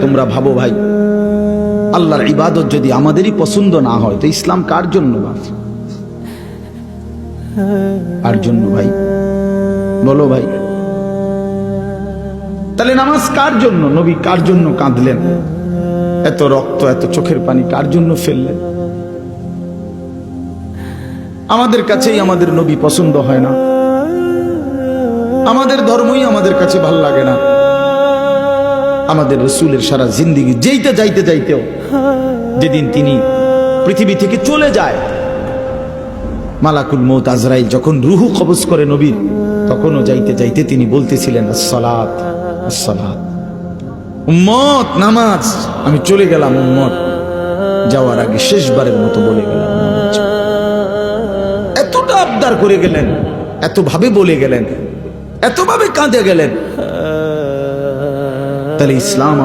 তোমরা ভাবো ভাই, আল্লাহর ইবাদত যদি আমাদেরই পছন্দ না হয় তো ইসলাম কার জন্য? কার জন্য ভাই বলো ভাই? তাহলে নামাজ কার জন্য? নবী কার জন্য কাঁদলেন? এত রক্ত, এত চোখের পানি কার জন্য ফেললেন? আমাদের কাছেই আমাদের নবী পছন্দ হয় না, আমাদের ধর্মই আমাদের কাছে ভাল লাগে না। আমাদের রসুলের সারা জিন্দিগি যেতে যাইতে যাইতেও যেদিন তিনি পৃথিবী থেকে চলে যায়, মালাকুল মউত আজরাইল যখন রুহু কবজ করে নবীর, তখনও যাইতে যাইতে তিনি বলতেছিলেন আসসালাত আসসালাত, উম্মত নামাজ। আমি চলে গেলাম উম্মত, যাওয়ার আগে শেষবারের মতো বলে গেলাম। এতটা আবদার করে গেলেন, এত ভাবে বলে গেলেন, এত ভাবে কাঁদে গেলেন। তাহলে ইসলাম